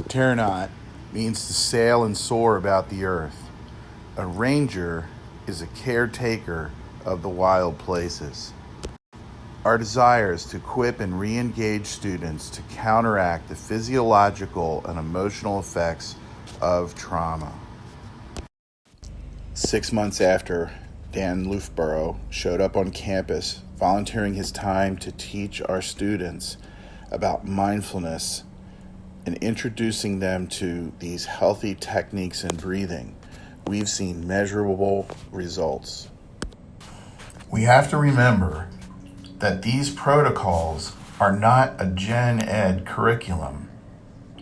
Terranaut means to sail and soar about the earth. A ranger is a caretaker of the wild places. Our desire is to equip and re-engage students to counteract the physiological and emotional effects of trauma. 6 months after Dan Loofborough showed up on campus, volunteering his time to teach our students about mindfulness and introducing them to these healthy techniques in breathing, we've seen measurable results. We have to remember that these protocols are not a gen ed curriculum,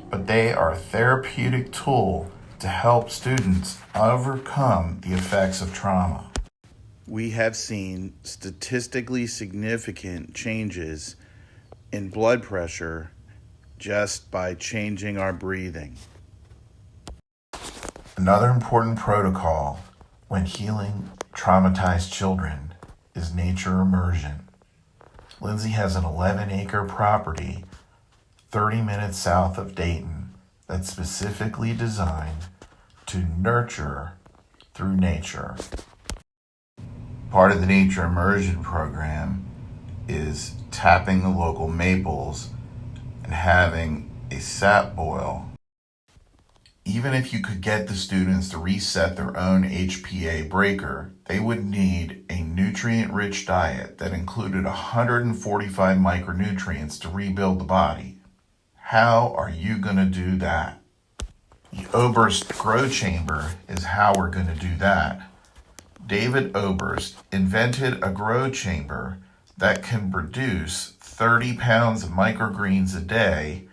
but they are a therapeutic tool to help students overcome the effects of trauma. We have seen statistically significant changes in blood pressure just by changing our breathing. Another important protocol when healing traumatized children is nature immersion. Lindsay has an 11-acre property 30 minutes south of Dayton that's specifically designed to nurture through nature. Part of the nature immersion program is tapping the local maples and having a sap boil. Even if you could get the students to reset their own HPA breaker, they would need a nutrient-rich diet that included 145 micronutrients to rebuild the body. How are you going to do that? The Oberst Grow Chamber is how we're going to do that. David Oberst invented a grow chamber that can produce 30 pounds of microgreens a day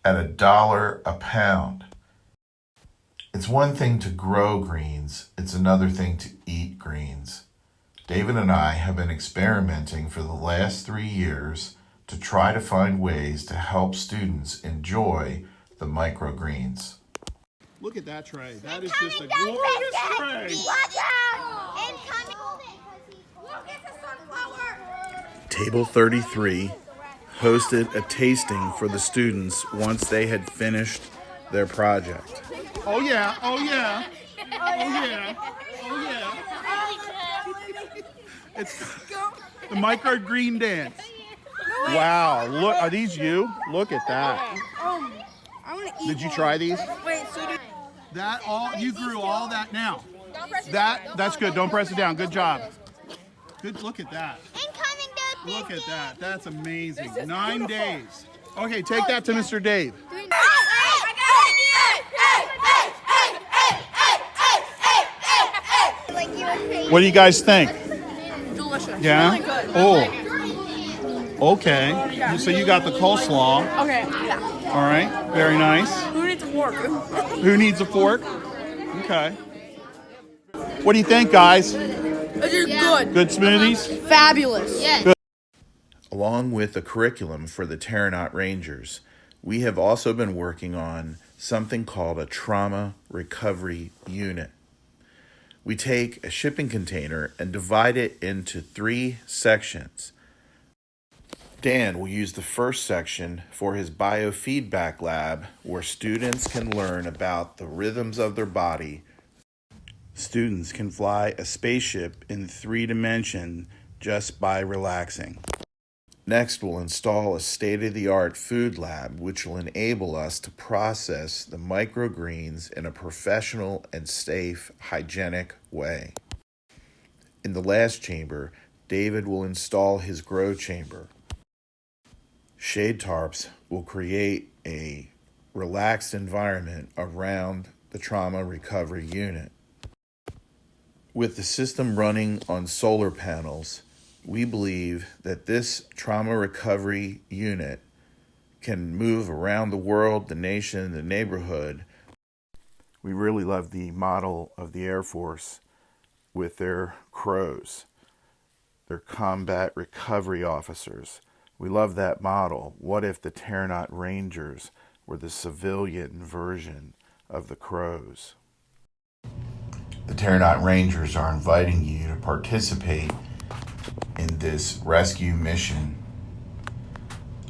at $1 a pound. It's one thing to grow greens, it's another thing to eat greens. David and I have been experimenting for the last 3 years to try to find ways to help students enjoy the microgreens. Look at that tray. That is just a glorious tray. Watch out! Incoming! Look at the sunflower! Table 33 hosted a tasting for the students once they had finished their project. Oh yeah, oh yeah, oh yeah, oh yeah. It's the microgreen dance. Wow, look, are these you? Look at that. I want to eat. Did you try these? Wait, so did That all, you grew all that now. That's good, don't press it down, good job. Good, look at that. incoming dude. Look at that, that's amazing. 9 days. Okay, take that to Mr. Dave. What do you guys think? Delicious. Yeah? Really good. Oh. Okay. So you got the coleslaw. Okay. Yeah. All right. Very nice. Who needs a fork? Who needs a fork? Okay. What do you think, guys? This is good. Good smoothies? Fabulous. Yes. Along with the curriculum for the Terranaut Rangers, we have also been working on something called a trauma recovery unit. We take a shipping container and divide it into 3 sections. Dan will use the first section for his biofeedback lab, where students can learn about the rhythms of their body. Students can fly a spaceship in 3 dimensions just by relaxing. Next, we'll install a state-of-the-art food lab, which will enable us to process the microgreens in a professional and safe, hygienic way. In the last chamber, David will install his grow chamber. Shade tarps will create a relaxed environment around the trauma recovery unit. With the system running on solar panels, we believe that this trauma recovery unit can move around the world, the nation, the neighborhood. We really love the model of the Air Force with their CROWs, their combat recovery officers. We love that model. What if the Terranaut Rangers were the civilian version of the CROWs? The Terranaut Rangers are inviting you to participate in this rescue mission.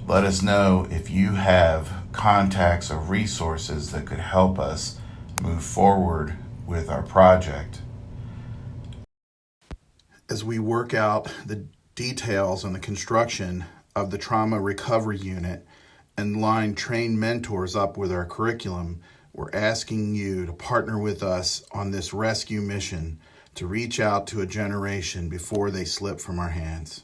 Let us know if you have contacts of resources that could help us move forward with our project. As we work out the details on the construction of the trauma recovery unit and line trained mentors up with our curriculum, we're asking you to partner with us on this rescue mission to reach out to a generation before they slip from our hands.